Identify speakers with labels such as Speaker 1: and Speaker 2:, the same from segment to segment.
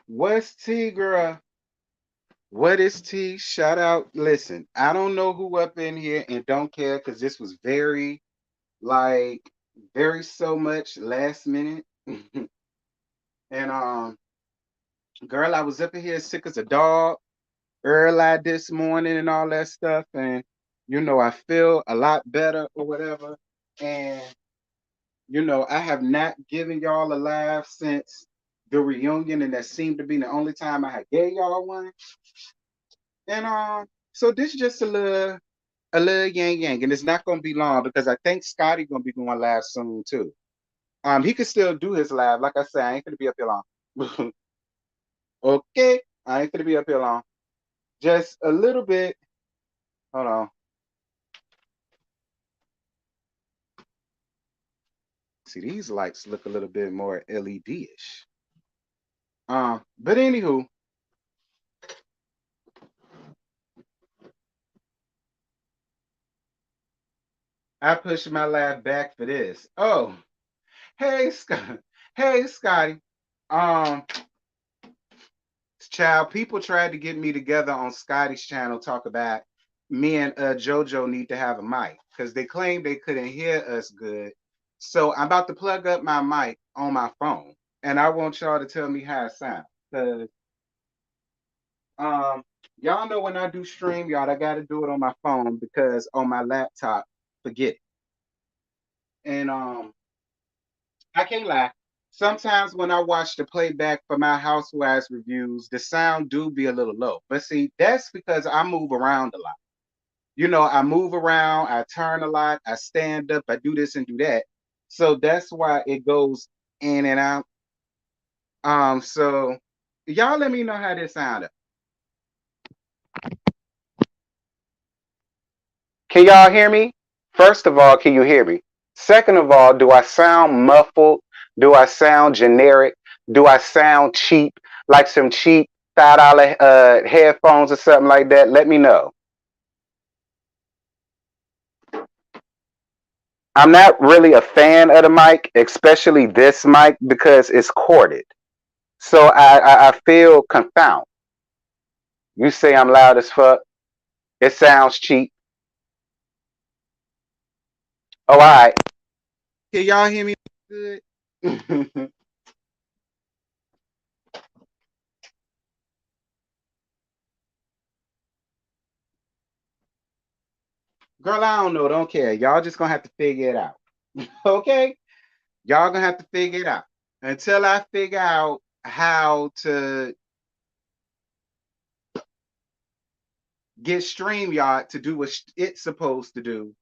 Speaker 1: What's T, girl? What is T? Shout out. Listen, I don't know who up in here and don't care because this was very, like, very so much last minute. And girl, I was up in here sick as a dog early this morning and all that stuff. And I feel a lot better or whatever. And I have not given y'all a laugh since the reunion, and that seemed to be the only time I had gave y'all one. And so this is just a little yang yang, and it's not gonna be long because I think Scotty gonna be going live soon too. He could still do his live. Like I said, I ain't gonna be up here long. Okay, I ain't gonna be up here long. Just a little bit. Hold on. See, these lights look a little bit more LED-ish. But anywho, I pushed my live back for this. Oh, hey Scott. Hey Scotty. Um, Child, people tried to get me together on Scotty's channel, talk about me and JoJo need to have a mic because they claimed they couldn't hear us good. So I'm about to plug up my mic on my phone, and I want y'all to tell me how it sounds. Cause um, y'all know when I do stream, y'all, I got to do it on my phone because on my laptop, forget it. And I can't lie. Sometimes when I watch the playback for my Housewives reviews, the sound do be a little low. But see, that's because I move around a lot. I move around, I turn a lot, I stand up, I do this and do that. So that's why it goes in and out. So y'all let me know how this sounded. Can y'all hear me? First of all, can you hear me? Second of all, do I sound muffled? Do I sound generic? Do I sound cheap, like some cheap $5 headphones or something like that? Let me know. I'm not really a fan of the mic, especially this mic, because it's corded. So I feel confounded. You say I'm loud as fuck. It sounds cheap. Oh, all right. Can y'all hear me good? Girl, I don't know. Don't care. Y'all just gonna have to figure it out. Okay? Y'all gonna have to figure it out. Until I figure out how to get StreamYard to do what it's supposed to do,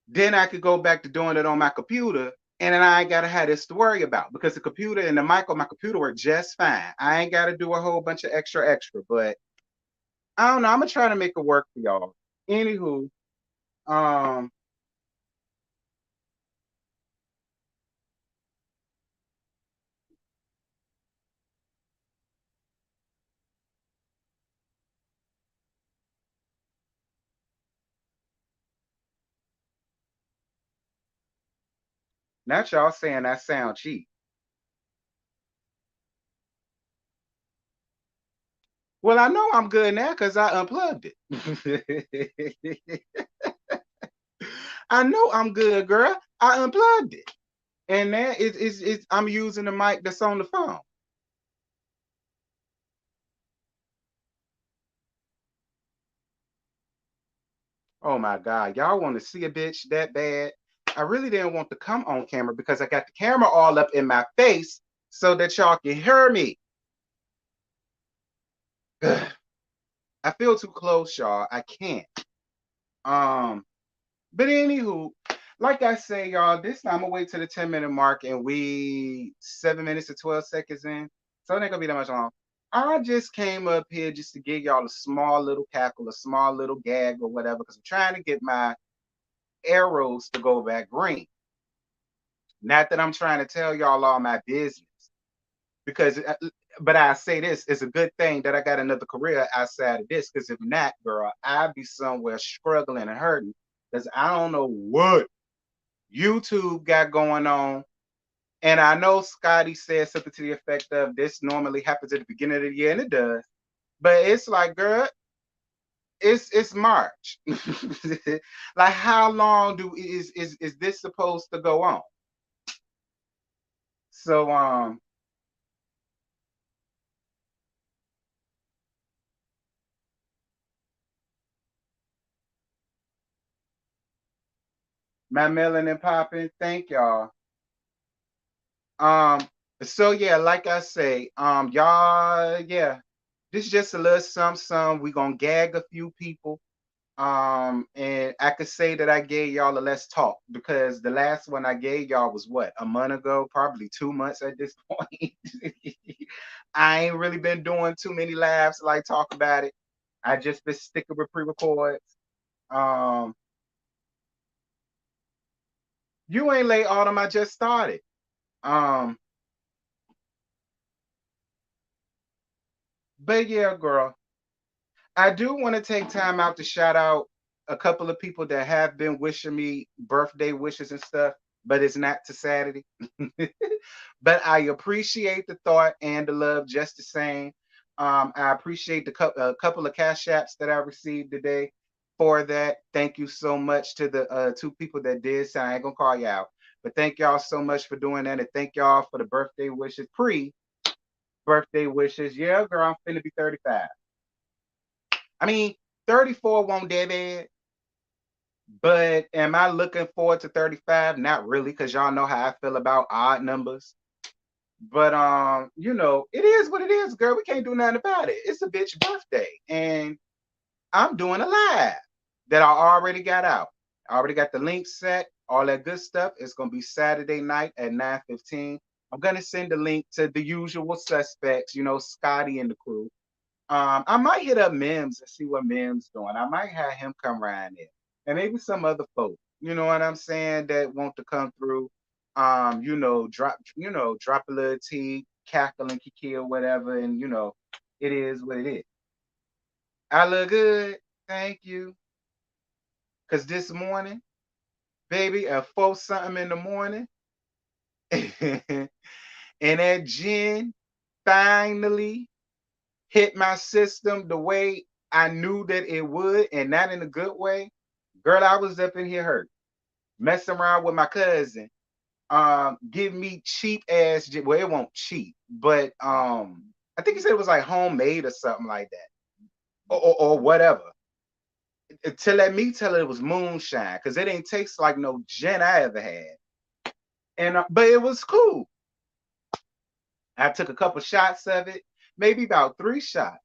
Speaker 1: then I could go back to doing it on my computer, and then I ain't gotta have this to worry about because the computer and the mic on my computer work just fine. I ain't gotta do a whole bunch of extra, but I don't know. I'm gonna try to make it work for y'all. Anywho, um, not y'all saying that sound cheap. Well, I know I'm good now because I unplugged it. I know I'm good, girl. I unplugged it. And now I'm using the mic that's on the phone. Oh my God. Y'all want to see a bitch that bad? I really didn't want to come on camera because I got the camera all up in my face so that y'all can hear me. I feel too close, y'all. I can't. Um, but anywho, like I say, y'all, this time I'm gonna wait to the 10-minute mark and we 7 minutes and 12 seconds in. So it ain't gonna be that much long. I just came up here just to give y'all a small little cackle, a small little gag or whatever, because I'm trying to get my arrows to go back green. Not that I'm trying to tell y'all all my business, because, but I say this, it's a good thing that I got another career outside of this, because if not, girl, I'd be somewhere struggling and hurting, because I don't know what YouTube got going on. And I know Scotty said something to the effect of this normally happens at the beginning of the year, and it does. But it's like, girl, it's March. Like, how long is this supposed to go on? So my melanin popping. Thank y'all. Um, so yeah, like I say, y'all, yeah, this is just a little some. We gonna gag a few people. And I could say that I gave y'all a let's talk because the last one I gave y'all was what, a month ago, probably 2 months at this point. I ain't really been doing too many laughs like talk about it. I just been sticking with pre-records. Um, you ain't late autumn, I just started. Um, but yeah, girl. I do want to take time out to shout out a couple of people that have been wishing me birthday wishes and stuff, but it's not to Saturday. But I appreciate the thought and the love just the same. I appreciate the couple of cash apps that I received today for that. Thank you so much to the two people that did. So I ain't gonna call you out, but thank y'all so much for doing that, and thank y'all for the birthday wishes, pre-birthday wishes. Yeah, girl, I'm finna be 35. I mean, 34 won't dead bad, but am I looking forward to 35? Not really, because y'all know how I feel about odd numbers. But it is what it is, girl. We can't do nothing about it. It's a bitch birthday, and I'm doing a live that I already got out. I already got the link set, all that good stuff. It's gonna be Saturday night at 9:15. I'm gonna send the link to the usual suspects, Scotty and the crew. I might hit up Mims and see what Mims doing. I might have him come around there, and maybe some other folk. You know what I'm saying? That want to come through. Drop a little tea, cackle and kiki or whatever, and it is what it is. I look good, thank you. Cause this morning, baby, at 4 something in the morning, and that gin finally hit my system the way I knew that it would, and not in a good way. Girl, I was up in here hurt, messing around with my cousin. Give me cheap ass. Well, it won't cheap, but I think he said it was like homemade or something like that, or whatever. To let me tell it was moonshine because it ain't taste like no gin I ever had, and but it was cool. I took a couple shots of it, maybe about 3 shots,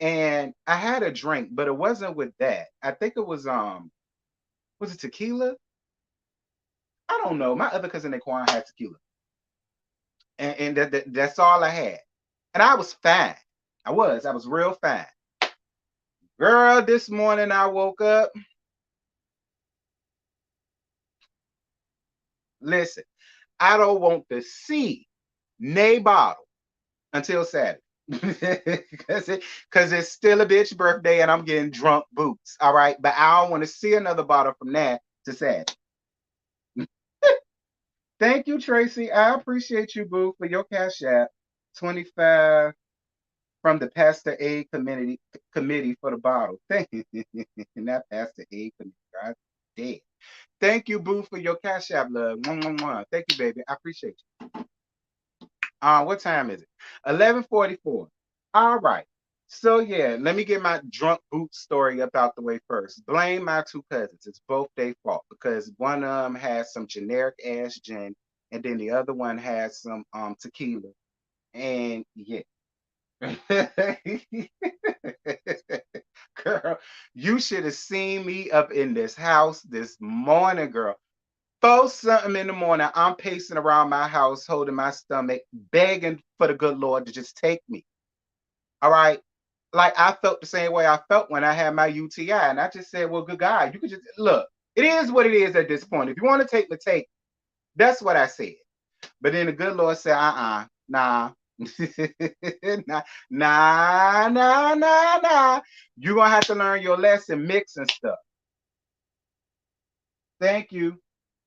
Speaker 1: and I had a drink, but it wasn't with that. I think it was it tequila? I don't know. My other cousin Naquan had tequila, and that's all I had, and I was fine. I was real fine. Girl, this morning I woke up. Listen, I don't want to see nay bottle until Saturday. Because it's still a bitch birthday and I'm getting drunk boots. All right. But I don't want to see another bottle from that to Saturday. Thank you, Tracy. I appreciate you, boo, for your cash app. 25 from the Pastor A committee for the bottle. Thank you. Not Pastor A committee. God damn. Thank you, boo, for your cash app, love. Mwah, mwah, mwah. Thank you, baby. I appreciate you. What time is it? 11:44. All right. So yeah, let me get my drunk boot story up out the way first. Blame my two cousins. It's both their fault because one of them has some generic ass gin, and then the other one has some tequila. And yeah. Girl, you should have seen me up in this house this morning, girl. 4 something in the morning, I'm pacing around my house, holding my stomach, begging for the good Lord to just take me. All right. Like I felt the same way I felt when I had my UTI. And I just said, well, good God, you could just look. It is what it is at this point. If you want to take the take, that's what I said. But then the good Lord said, nah. nah, nah. You're gonna have to learn your lesson, mix and stuff. Thank you.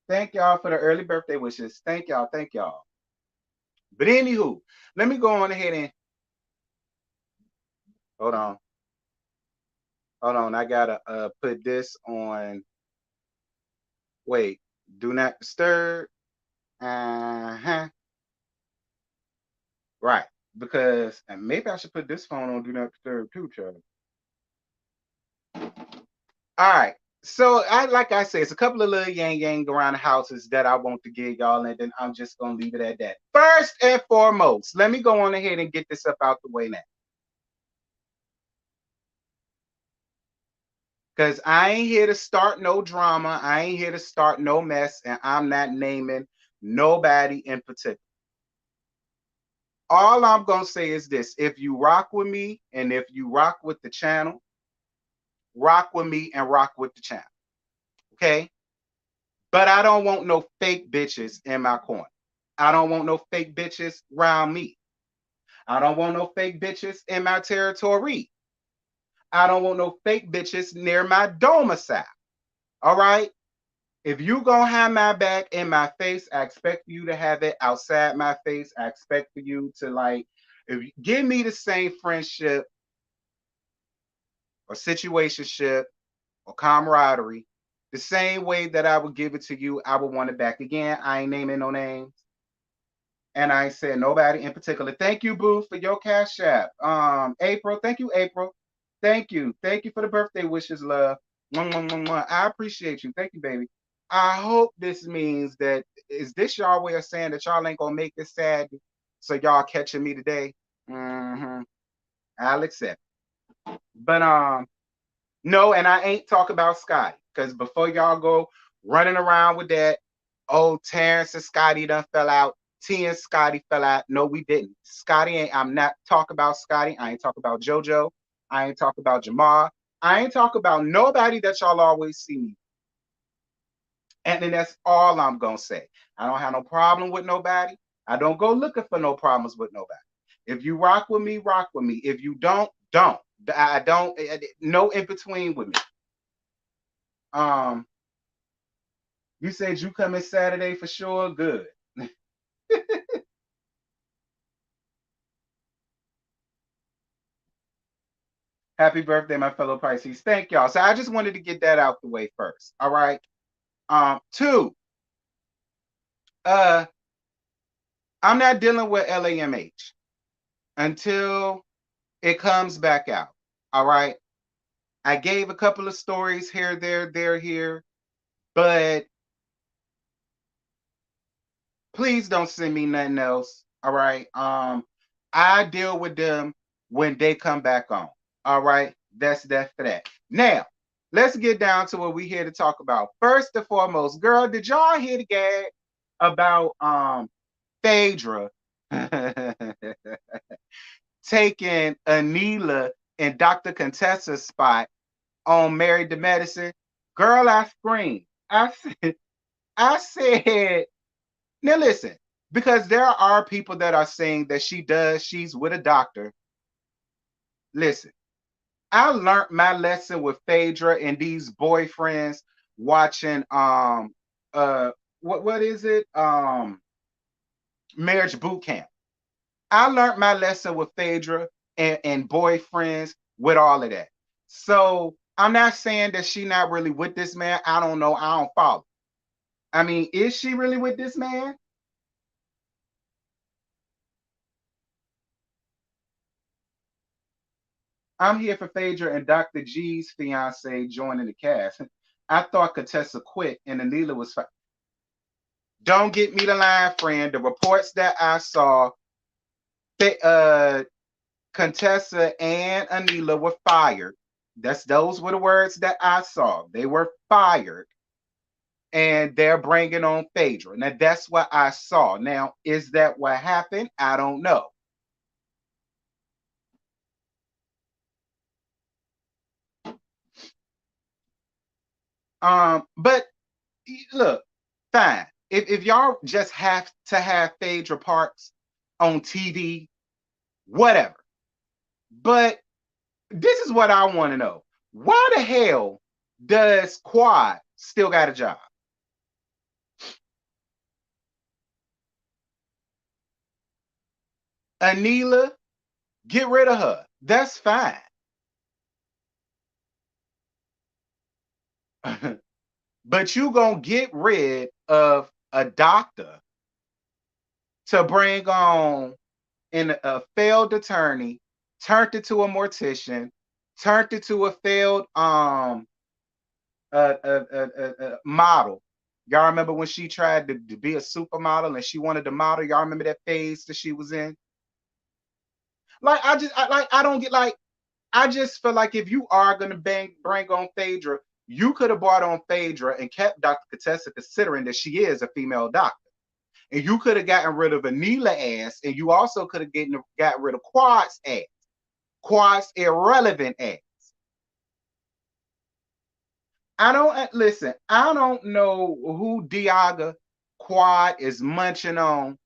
Speaker 1: Thank y'all for the early birthday wishes. Thank y'all. Thank y'all. But anywho, let me go on ahead and hold on. Hold on. I gotta put this on. Wait. Do not disturb. Uh-huh. Right. Because and maybe I should put this phone on do not disturb too, Charlie. All right. So I like I said, it's a couple of little yang yang around the houses that I want to give y'all, and then I'm just gonna leave it at that. First and foremost, let me go on ahead and get this up out the way now. Because I ain't here to start no drama. I ain't here to start no mess, and I'm not naming nobody in particular. All I'm gonna say is this: if you rock with me and if you rock with the channel, rock with me and rock with the channel. Okay? But I don't want no fake bitches in my corner. I don't want no fake bitches around me. I don't want no fake bitches in my territory. I don't want no fake bitches near my domicile. All right? If you gonna have my back in my face, I expect you to have it outside my face. I expect for you to like, if you give me the same friendship or situationship or camaraderie, the same way that I would give it to you, I would want it back again. I ain't naming no names. And I said nobody in particular. Thank you, Boo, for your cash app. April, thank you, April. Thank you. Thank you for the birthday wishes, love. Mwah, mwah, mwah, mwah. I appreciate you. Thank you, baby. I hope this means that is this y'all way of saying that y'all ain't gonna make this sad, so y'all catching me today. Mm-hmm. I'll accept. But no, and I ain't talk about Scotty because before y'all go running around with that, oh Terrence and Scotty done fell out. T and Scotty fell out. No, we didn't. Scotty ain't. I'm not talking about Scotty. I ain't talk about JoJo. I ain't talk about Jamar. I ain't talk about nobody that y'all always see me. And then that's all I'm gonna say. I don't have no problem with nobody. I don't go looking for no problems with nobody. If you rock with me, rock with me. If you don't, don't. I don't. No in between with me. Um, you said you coming Saturday for sure. Good. Happy birthday, my fellow Pisces. Thank y'all. So I just wanted to get that out the way first. All right. Two. Uh, I'm not dealing with LAMH until it comes back out. All right. I gave a couple of stories here, there, here, but please don't send me nothing else. All right. I deal with them when they come back on. All right. That's that for that. Now, let's get down to what we here to talk about. First and foremost, girl, did y'all hear the gag about Phaedra taking Anila and Dr. Contessa's spot on Married to Medicine? Girl, I screamed. I said, now listen, because there are people that are saying that she's with a doctor. Listen, I learned my lesson with Phaedra and these boyfriends watching what is it? Marriage boot camp. I learned my lesson with Phaedra and boyfriends with all of that. So I'm not saying that she not really with this man. I don't know. I don't follow. I mean, is she really with this man? I'm here for Phaedra and Dr. G's fiance joining the cast. I thought Contessa quit and Anila was fine. Don't get me the line, friend. The reports that I saw, uh, Contessa and Anila were fired. Those were the words that I saw. They were fired, and they're bringing on Phaedra. Now that's what I saw. Now is that what happened? I don't know. But look, fine. If y'all just have to have Phaedra Parks on TV, whatever. But this is what I want to know. Why the hell does Quad still got a job? Anila, get rid of her. That's fine. But you gonna get rid of a doctor to bring on a failed attorney, turned it to a mortician, turned it to a failed model. Y'all remember when she tried to be a supermodel and she wanted to model? Y'all remember that phase that she was in? Like I don't get like I just feel like if you are gonna bring on Phaedra, you could have brought on Phaedra and kept Dr. Contessa considering that she is a female doctor. And you could have gotten rid of Anila ass, and you also could have got rid of Quad's ass. Quad's irrelevant ass. I don't listen. I don't know who Diaga Quad is munching on,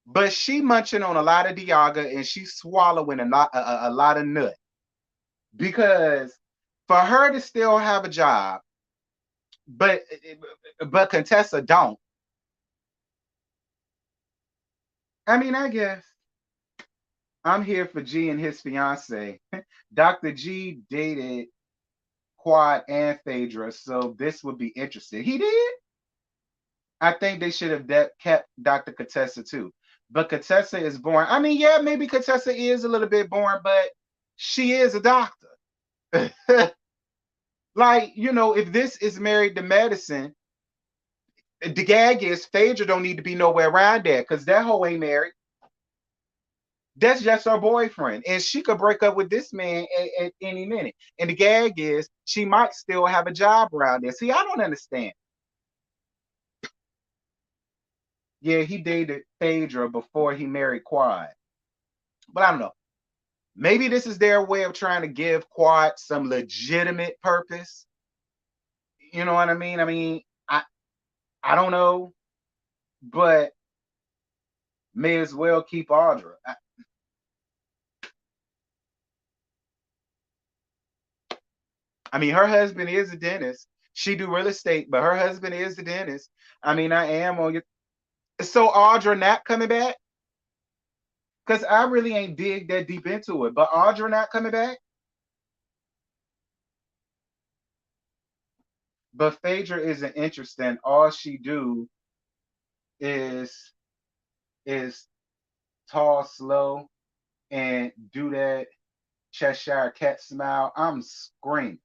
Speaker 1: but she munching on a lot of Diaga, and she's swallowing a lot of nut because for her to still have a job, but Contessa don't. I mean, I guess I'm here for G and his fiance. Dr. G dated Quad and Phaedra, so this would be interesting. He did. I think they should have kept Dr. Contessa too. But Contessa is boring. I mean, yeah, maybe Contessa is a little bit boring, but she is a doctor. Like, if this is married to medicine, the gag is Phaedra don't need to be nowhere around there because that hoe ain't married. That's just her boyfriend. And she could break up with this man at any minute. And the gag is she might still have a job around there. See, I don't understand. Yeah, he dated Phaedra before he married Quad. But I don't know. Maybe this is their way of trying to give Quad some legitimate purpose. You know what I mean? I don't know, but may as well keep Audra. I mean, her husband is a dentist. She do real estate, but her husband is the dentist. I mean, I am on your. So Audra not coming back? Because I really ain't dig that deep into it. But Audra not coming back? But Phaedra isn't interesting. All she do is is tall, slow, and do that Cheshire cat smile. I'm screaming.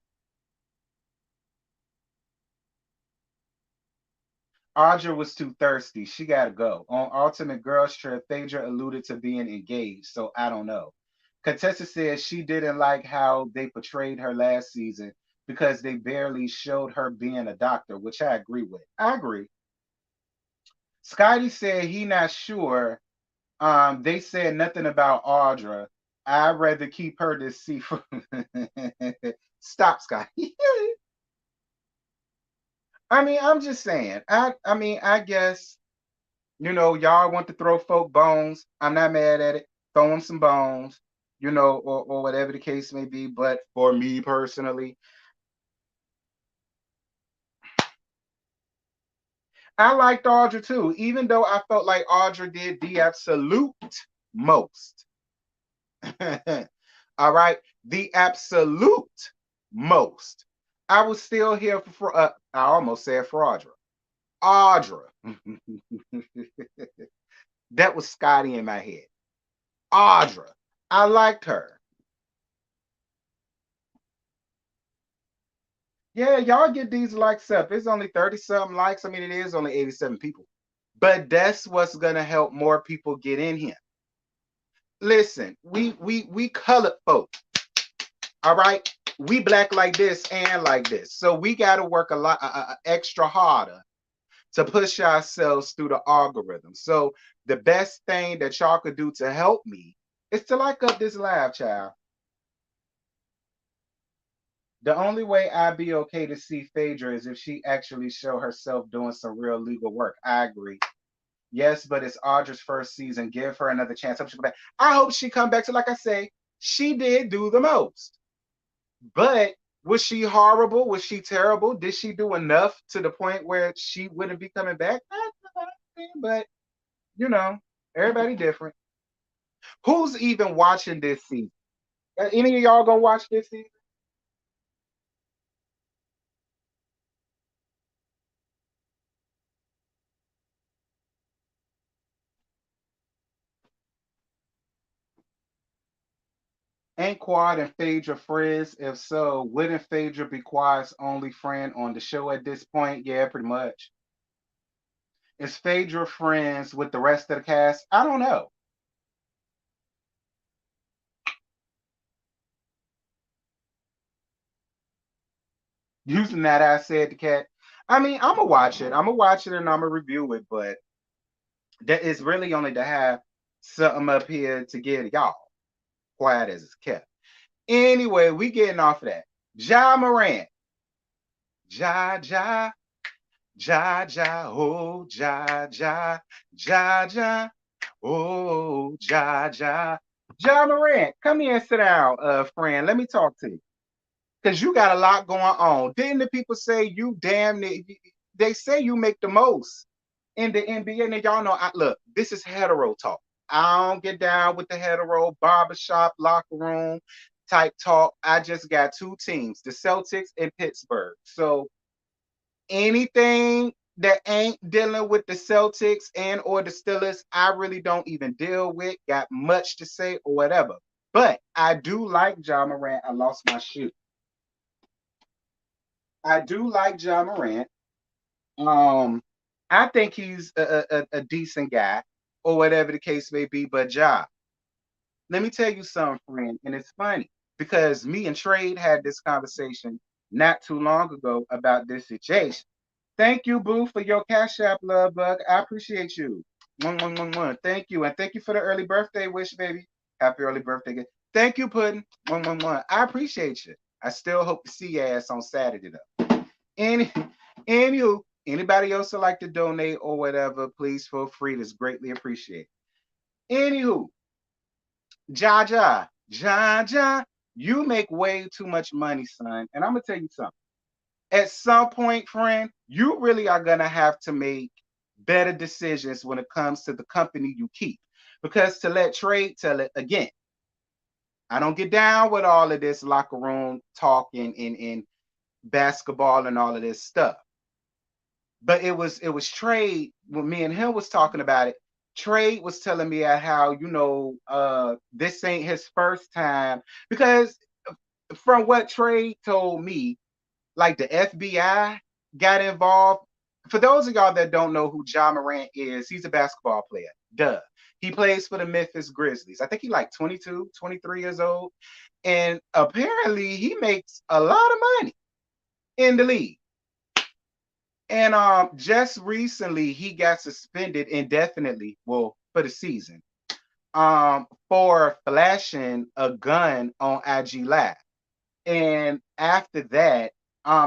Speaker 1: Audra was too thirsty. She got to go. On Ultimate Girls Trip, Phaedra alluded to being engaged, so I don't know. Contessa says she didn't like how they portrayed her last season because they barely showed her being a doctor, which I agree with. I agree. Scotty said he not sure. They said nothing about Audra. I'd rather keep her to see. Stop, Scotty. I mean, I'm just saying. I mean, I guess y'all want to throw folk bones. I'm not mad at it. Throw them some bones, or whatever the case may be. But for me personally, I liked Audra too, even though I felt like Audra did the absolute most. All right, the absolute most. I was still here I almost said for Audra. Audra. That was Scotty in my head. Audra. I liked her. Yeah, y'all get these likes up. It's only 30 something likes. I mean, it is only 87 people. But that's what's gonna help more people get in here. Listen, we colored folk. All right. We black like this and like this. So we gotta work a lot extra harder to push ourselves through the algorithm. So the best thing that y'all could do to help me is to like up this live, child. The only way I'd be okay to see Phaedra is if she actually show herself doing some real legal work. I agree. Yes, but it's Audra's first season. Give her another chance. I hope she come back to, like I say, she did do the most. But was she horrible? Was she terrible? Did she do enough to the point where she wouldn't be coming back? But everybody different. Who's even watching this season? Any of y'all gonna watch this season? Ain't Quad and Phaedra friends? If so, wouldn't Phaedra be Quad's only friend on the show at this point? Yeah, pretty much. Is Phaedra friends with the rest of the cast? I don't know. Using that, I said to Cat. I mean, I'm gonna watch it. I'm gonna watch it and I'm gonna review it, but that is really only to have something up here to get y'all quiet as it's kept. Anyway, we getting off of that. Ja Morant. Ja, ja, ja, ja, oh, ja, ja, ja, ja, oh, ja, ja. Ja Morant, come here and sit down, friend. Let me talk to you. Because you got a lot going on. Didn't the people say you damn they say you make the most in the NBA? And y'all know, look, this is hetero talk. I don't get down with the hetero barbershop, locker room type talk. I just got two teams, the Celtics and Pittsburgh. So anything that ain't dealing with the Celtics and or the Steelers, I really don't even deal with. Got much to say or whatever. But I do like John Morant. I lost my shoe. I do like John Morant. Um, I think he's a decent guy or whatever the case may be. But Ja, let me tell you something, friend, and it's funny because me and Trade had this conversation not too long ago about this situation. Thank you, Boo, for your Cash App, love bug. I appreciate you. Mwah, mwah, mwah, mwah. Thank you. And thank you for the early birthday wish, baby. Happy early birthday. Thank you, Puddin'. Mwah, mwah, mwah. I appreciate you. I still hope to see your ass on Saturday, though. Any, anybody else would like to donate or whatever, please feel free. It's greatly appreciated. Anywho, Ja, you make way too much money, son. And I'm gonna tell you something. At some point, friend, you really are gonna have to make better decisions when it comes to the company you keep. Because to let Trade tell it again, I don't get down with all of this locker room talking in basketball and all of this stuff. But it was Trade when me and him was talking about it. Trade was telling me how this ain't his first time because from what Trade told me, like the FBI got involved. For those of y'all that don't know who John Morant is, he's a basketball player. Duh. He plays for the Memphis Grizzlies. I think he's like 22, 23 years old. And apparently he makes a lot of money in the league. And just recently he got suspended indefinitely, well, for the season, for flashing a gun on IG Live. And after that,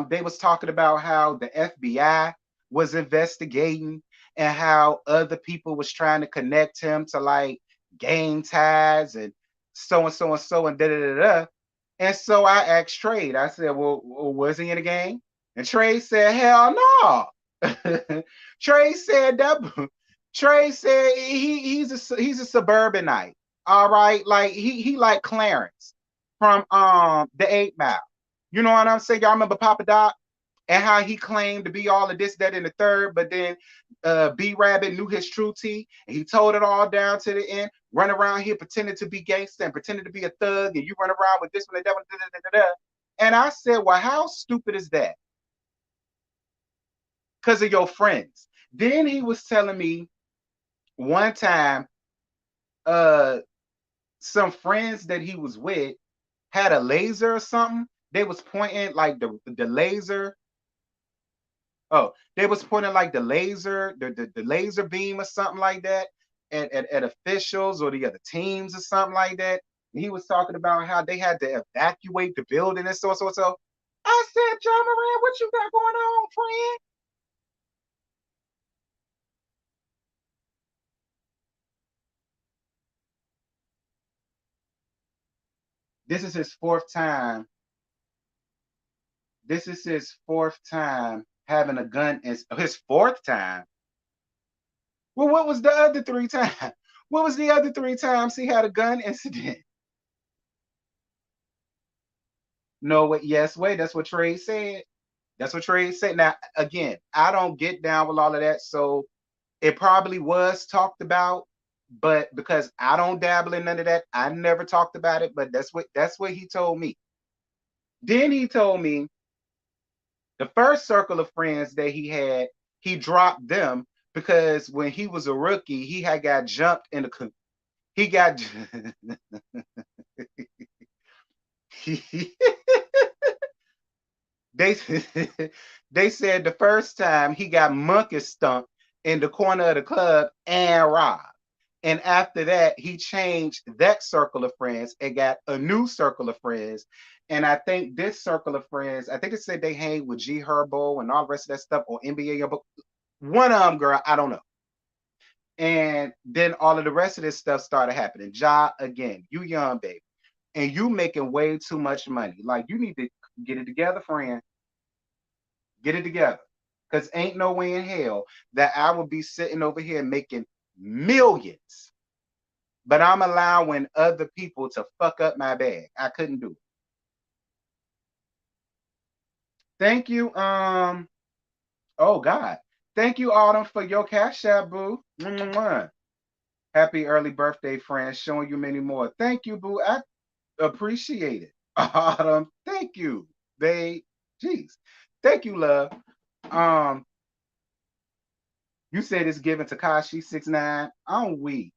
Speaker 1: they was talking about how the FBI was investigating and how other people was trying to connect him to like gang ties and so and so and so and da da da da. And so I asked Trade. I said, "Well, was he in a gang?" And Trade said, "Hell no." Trade said that. Trade said he's a suburbanite. All right, like he like Clarence from the 8 Mile. You know what I'm saying? Y'all remember Papa Doc and how he claimed to be all of this, that, and the third, but then B Rabbit knew his true T and he told it all down to the end. Run around here pretending to be gangster and pretending to be a thug, and you run around with this one and that one. Da, da, da, da. And I said, well, how stupid is that? Because of your friends. Then he was telling me one time, uh, some friends that he was with had a laser or something. They was pointing like the laser. Oh, they was pointing like the laser, the laser beam or something like that at officials or the other teams or something like that. And he was talking about how they had to evacuate the building and so. I said, John Moran, what you got going on, friend? This is his fourth time. This is his fourth time having a gun. His fourth time. Well, what was the other three times? What was the other 3 times he had a gun incident? No, wait, yes, wait, that's what Trey said. That's what Trey said. Now, again, I don't get down with all of that. So it probably was talked about, but because I don't dabble in none of that, I never talked about it. But that's what he told me. Then he told me the first circle of friends that he had, he dropped them because when he was a rookie, he had got jumped in the he got they they said the first time he got monkey stumped in the corner of the club and robbed. And after that, he changed that circle of friends and got a new circle of friends. And I think this circle of friends, I think it said they hang with G Herbo and all the rest of that stuff or NBA. But one of them, girl, I don't know. And then all of the rest of this stuff started happening. Ja, again, you young baby, and you making way too much money. Like you need to get it together, friend. Get it together. Because ain't no way in hell that I would be sitting over here making millions, but I'm allowing other people to fuck up my bag. I couldn't do it. Thank you. Oh God. Thank you, Autumn, for your cash app, boo. Mwah. Happy early birthday, friend. Showing you many more. Thank you, boo. I appreciate it. Autumn, thank you. Babe. Jeez. Thank you, love. Um, you said it's given Takashi 6ix9ine. I'm weak.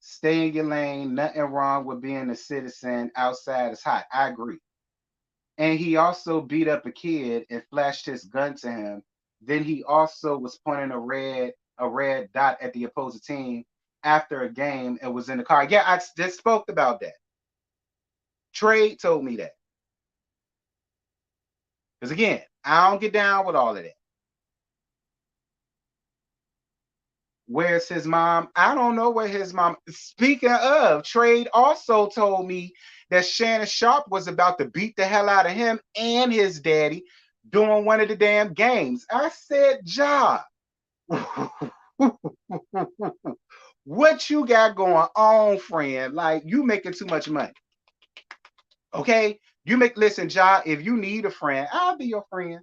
Speaker 1: Stay in your lane. Nothing wrong with being a citizen. Outside is hot. I agree. And he also beat up a kid and flashed his gun to him. Then he also was pointing a red dot at the opposing team after a game and was in the car. Yeah, I just spoke about that. Trey told me that. Because again, I don't get down with all of that. Where's his mom? I don't know where his mom. Speaking of, Trade also told me that Shannon Sharp was about to beat the hell out of him and his daddy during one of the damn games. I said, Ja, what you got going on, friend? Like you making too much money. Okay? Listen, Ja, if you need a friend, I'll be your friend.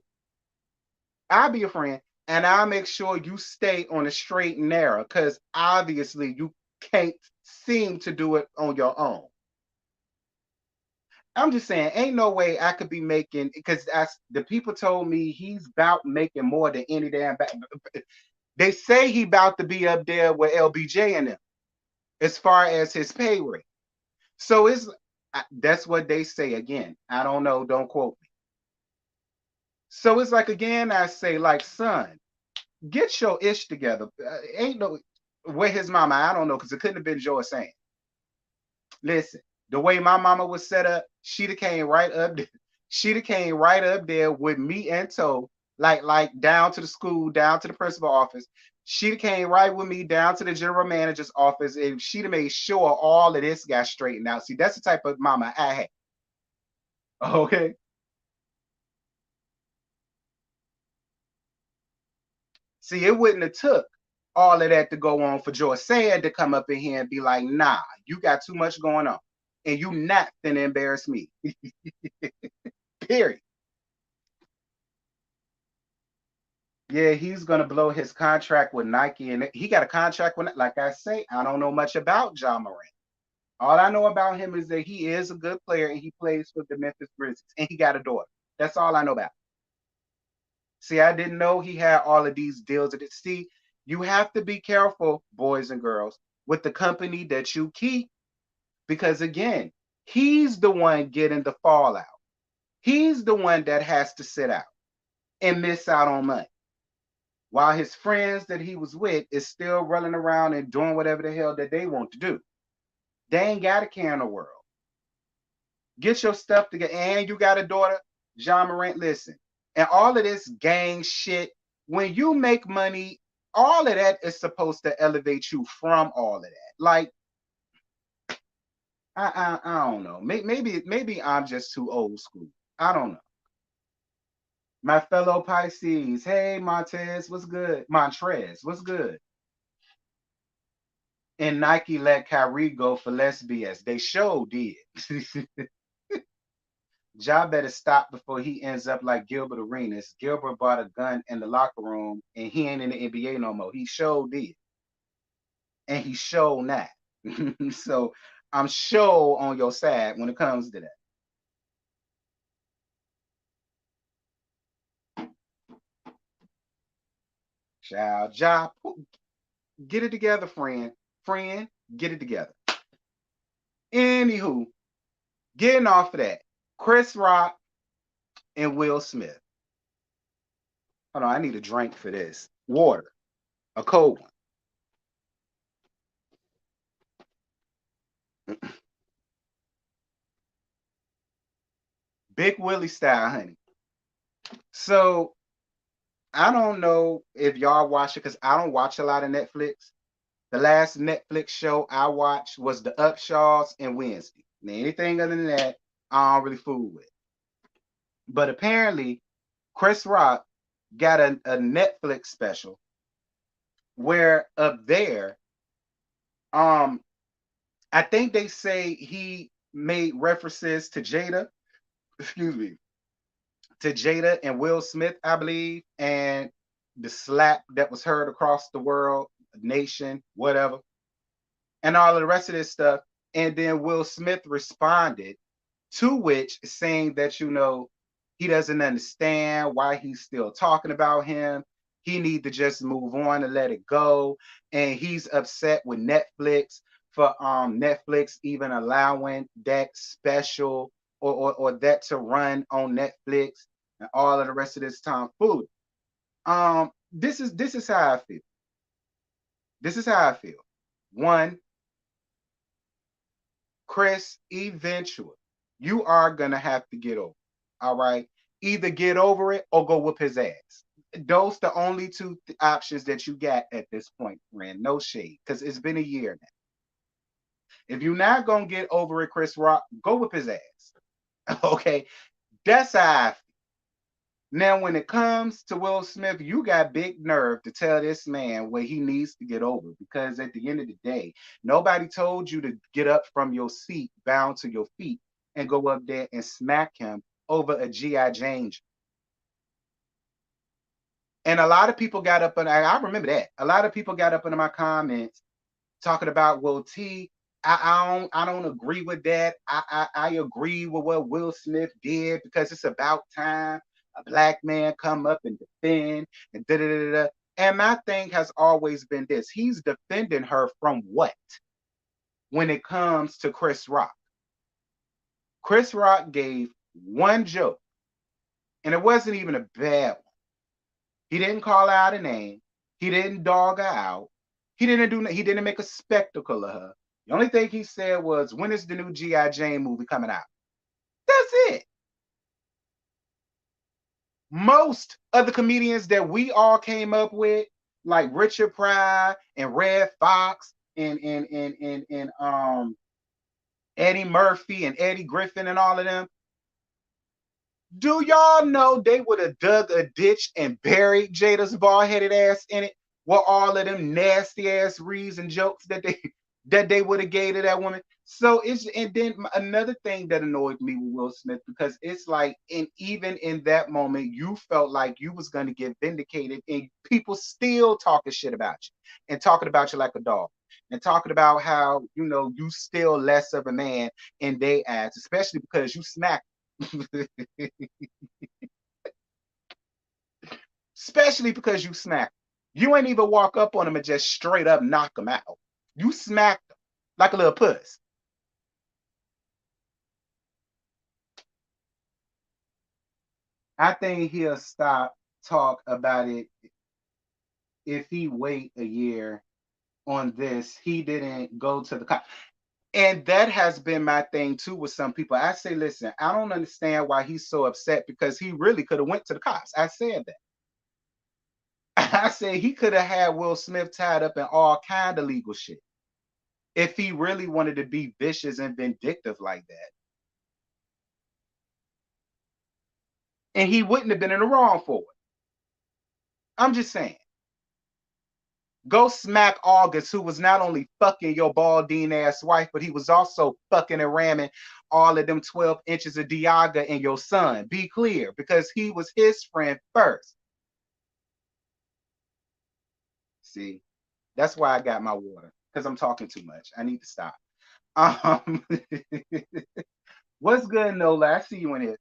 Speaker 1: I'll be your friend. And I'll make sure you stay on the straight and narrow because obviously you can't seem to do it on your own. I'm just saying, ain't no way I could be making because the people told me he's about making more than any damn. They say he about to be up there with LBJ and them as far as his pay rate. So that's what they say. Again, I don't know. Don't quote me. So it's like again, I say like, son, get your ish together. Ain't no where his mama. I don't know because it couldn't have been Joy saying. Listen, the way my mama was set up, she'd have came right up. She'd have came right up there with me and Toe, like down to the school, down to the principal office. She'd have came right with me down to the general manager's office, and she'd have made sure all of this got straightened out. See, that's the type of mama I had. Okay. See, it wouldn't have took all of that to go on for Joy Sand to come up in here and be like, nah, you got too much going on. And you not finna embarrass me. Period. Yeah, he's gonna blow his contract with Nike, and he got a contract with. Like I say, I don't know much about Ja Morant. All I know about him is that he is a good player and he plays for the Memphis Grizzlies, and he got a daughter. That's all I know about. See, I didn't know he had all of these deals. See, you have to be careful, boys and girls, with the company that you keep, because again, he's the one getting the fallout. He's the one that has to sit out and miss out on money while his friends that he was with is still running around and doing whatever the hell that they want to do. They ain't got a care in the world. Get your stuff together. And you got a daughter, John Morant, listen. And all of this gang shit, when you make money, all of that is supposed to elevate you from all of that. Like, I don't know. Maybe I'm just too old school. I don't know. My fellow Pisces, hey Montez, what's good? Montrez, what's good? And Nike let Kyrie go for less BS. They sure did. Ja better stop before he ends up like Gilbert Arenas. Gilbert bought a gun in the locker room and he ain't in the NBA no more. He sure did. And he sure not. So I'm sure on your side when it comes to that. Child, Ja, get it together, friend. Friend, get it together. Anywho, getting off of that, Chris Rock and Will Smith. Hold on, I need a drink for this. Water, a cold one. Big Willie style, honey. So I don't know if y'all watch it because I don't watch a lot of Netflix. The last Netflix show I watched was The Upshaws and Wednesday. Now, anything other than that, I don't really fool with. But apparently, Chris Rock got a Netflix special where up there, um, I think they say he made references to Jada, excuse me, to Jada and Will Smith, I believe, and the slap that was heard across the world, nation, whatever, and all of the rest of this stuff. And then Will Smith responded to which saying that, he doesn't understand why he's still talking about him. He need to just move on and let it go. And he's upset with Netflix for Netflix even allowing that special or that to run on Netflix and all of the rest of this time food. This is how I feel. This is how I feel. One, Chris, eventually, you are gonna have to get over. All right. Either get over it or go whoop his ass. Those the only two options that you got at this point, friend. No shade, because it's been a year now. If you're not gonna get over it, Chris Rock, go whip his ass. Okay. That's how I feel. Now, when it comes to Will Smith, you got big nerve to tell this man what he needs to get over because at the end of the day, nobody told you to get up from your seat, bound to your feet, and go up there and smack him over a G.I. Jane. And a lot of people got up, and I remember that. A lot of people got up into my comments talking about, well, I don't agree with that. I agree with what Will Smith did because it's about time a black man come up and defend and da da da da. And my thing has always been this: he's defending her from what? When it comes to Chris Rock, Chris Rock gave one joke, and it wasn't even a bad one. He didn't call out a name. He didn't dog her out. He didn't make a spectacle of her. The only thing he said was, when is the new G.I. Jane movie coming out? That's it. Most of the comedians that we all came up with, like Richard Pryor and Red Fox and Eddie Murphy and Eddie Griffin and all of them, do y'all know they would have dug a ditch and buried Jada's bald-headed ass in it with all of them nasty ass reads and jokes that they would have gave to that woman? So and then another thing that annoyed me with Will Smith because it's like, and even in that moment, you felt like you was gonna get vindicated, and people still talking shit about you and talking about you like a dog. And talking about how you still less of a man in they eyes, especially because you smacked. Especially because you smacked him. You ain't even walk up on him and just straight up knock him out. You smacked him like a little puss. I think he'll stop talk about it if he wait a year on this. He didn't go to the cop. And that has been my thing too with some people. I say, listen, I don't understand why he's so upset because he really could have went to the cops. I said that. I said he could have had Will Smith tied up in all kind of legal shit if he really wanted to be vicious and vindictive like that. And he wouldn't have been in the wrong for it. I'm just saying. Go smack August, who was not only fucking your balding ass wife, but he was also fucking and ramming all of them 12 inches of Diaga in your son. Be clear, because he was his friend first. See, that's why I got my water, because I'm talking too much. I need to stop. Um, what's good, Nola? I see you in here.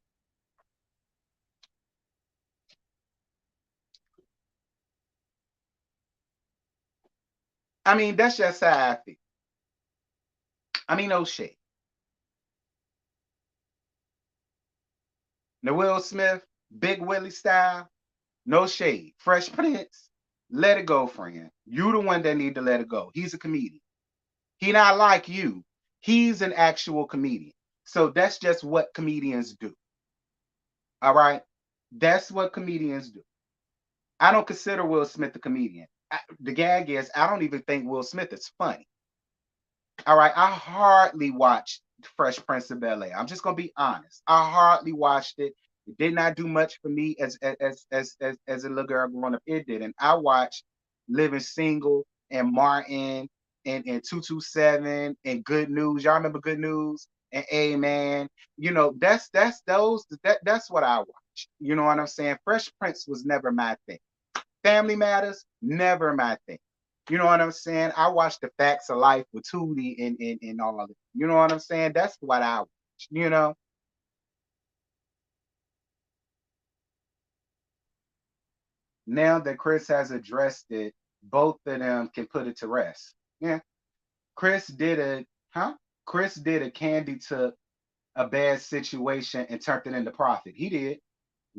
Speaker 1: I mean, that's just how I feel. I mean, no shit. The Will Smith, Big Willie style, no shade. Fresh Prince, let it go, friend. You the one that need to let it go. He's a comedian. He not like you. He's an actual comedian. So that's just what comedians do. All right. That's what comedians do. I don't consider Will Smith a comedian. The gag is I don't even think Will Smith is funny. All right. I hardly watched Fresh Prince of Bel Air. I'm just gonna be honest. I hardly watched it. It did not do much for me as a little girl growing up. It did, and I watched Living Single and Martin and 227 and Good News. Y'all remember Good News and Amen? You know, that's what I watched. You know what I'm saying? Fresh Prince was never my thing. Family Matters, never my thing. You know what I'm saying? I watched The Facts of Life with Tootie and all of it. You know what I'm saying? That's what I watch, you know? Now that Chris has addressed it, both of them can put it to rest. Yeah. Chris did a, huh? Chris did a Candy took a bad situation and turned it into profit. He did.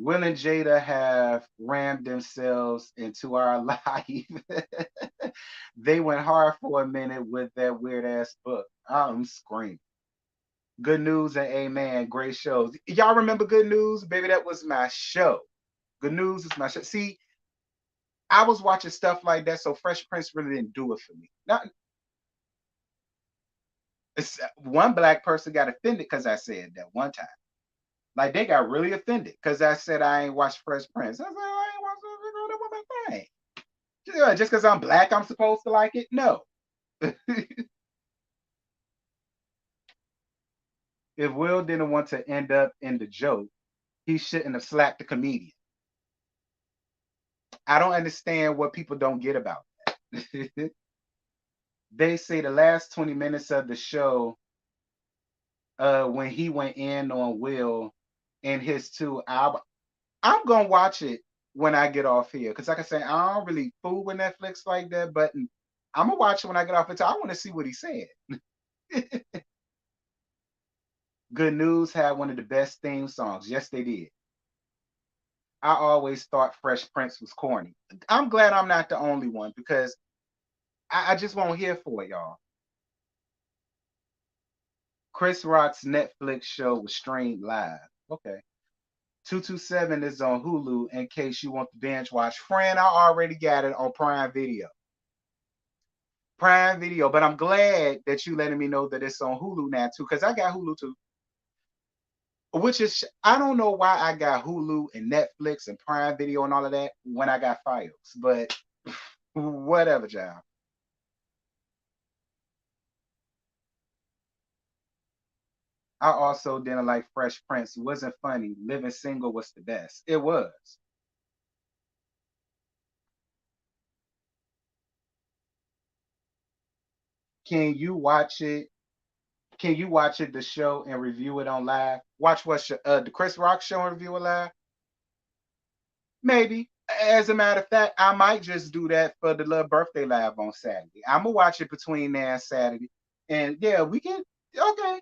Speaker 1: Will and Jada have rammed themselves into our life. They went hard for a minute with that weird ass book. I'm screaming. Good News and Amen, great shows. Y'all remember Good News? Baby, that was my show. Good News is my show. See, I was watching stuff like that, so Fresh Prince really didn't do it for me. Not one black person got offended because I said that one time. Like they got really offended because I said I ain't watched Fresh Prince. I said I ain't watched that woman thing. Just because I'm black, I'm supposed to like it? No. If Will didn't want to end up in the joke, he shouldn't have slapped the comedian. I don't understand what people don't get about that. They say the last 20 minutes of the show, when he went in on Will and his two albums, I'm gonna watch it when I get off here. Cause like I say, I don't really fool with Netflix like that, but I'm gonna watch it when I get off it. I want to see what he said. Good News had one of the best theme songs. Yes, they did. I always thought Fresh Prince was corny. I'm glad I'm not the only one because I just won't hear for it, y'all. Chris Rock's Netflix show was streamed live. Okay. 227 is on Hulu in case you want to binge watch. Fren, I already got it on Prime Video. Prime Video, but I'm glad that you letting me know that it's on Hulu now too, because I got Hulu too. Which is, I don't know why I got Hulu and Netflix and Prime Video and all of that when I got Files, but whatever, child. I also didn't like Fresh Prince. It wasn't funny. Living Single was the best. It was. Can you watch it? Can you watch it, the show, and review it on live? Watch the Chris Rock show and review it live? Maybe. As a matter of fact, I might just do that for the little birthday live on Saturday. I'm gonna watch it between now and Saturday. And yeah, we can okay.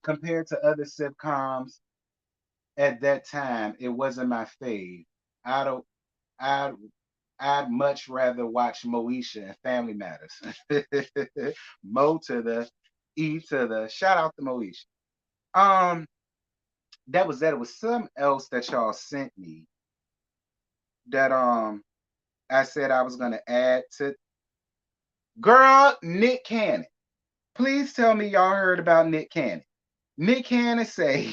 Speaker 1: Compared to other sitcoms at that time, it wasn't my fave. I don't I I'd much rather watch Moesha and Family Matters. Mo to the E to the shout out to Moesha. Um, that was that. It was something else that y'all sent me that I said I was gonna add to girl Nick Cannon. Please tell me y'all heard about Nick Cannon. Nick Cannon say,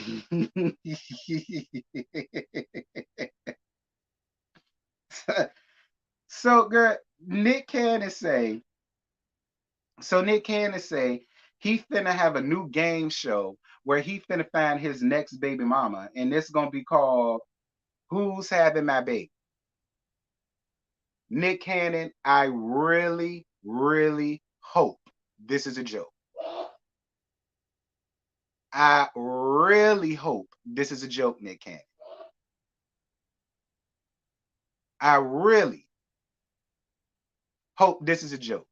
Speaker 1: so girl, Nick Cannon say, so Nick Cannon say he finna have a new game show where he finna find his next baby mama, and it's gonna be called Who's Having My Baby? Nick Cannon, I really, really hope this is a joke. I really hope this is a joke, Nick Cannon. I really hope this is a joke.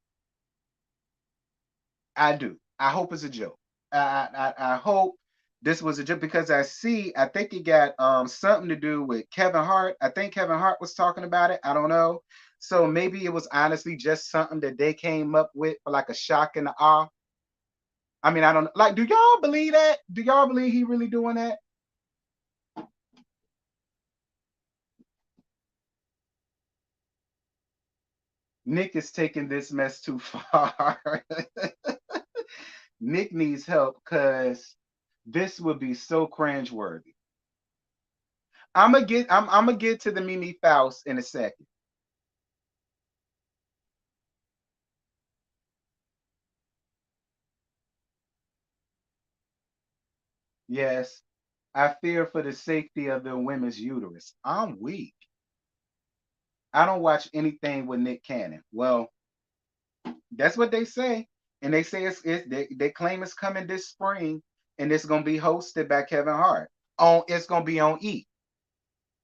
Speaker 1: I do. I hope it's a joke. I hope this was a joke because I think it got something to do with Kevin Hart. I think Kevin Hart was talking about it. I don't know. So maybe it was honestly just something that they came up with for like a shock and a awe. I mean, I don't like. Do y'all believe that? Do y'all believe he really doing that? Nick is taking this mess too far. Nick needs help because this would be so cringeworthy. I'm gonna get to the Mimi Faust in a second. Yes, I fear for the safety of the women's uterus. I'm weak. I don't watch anything with Nick Cannon. Well, that's what they say, and they say they claim it's coming this spring, and it's gonna be hosted by Kevin Hart. It's gonna be on E.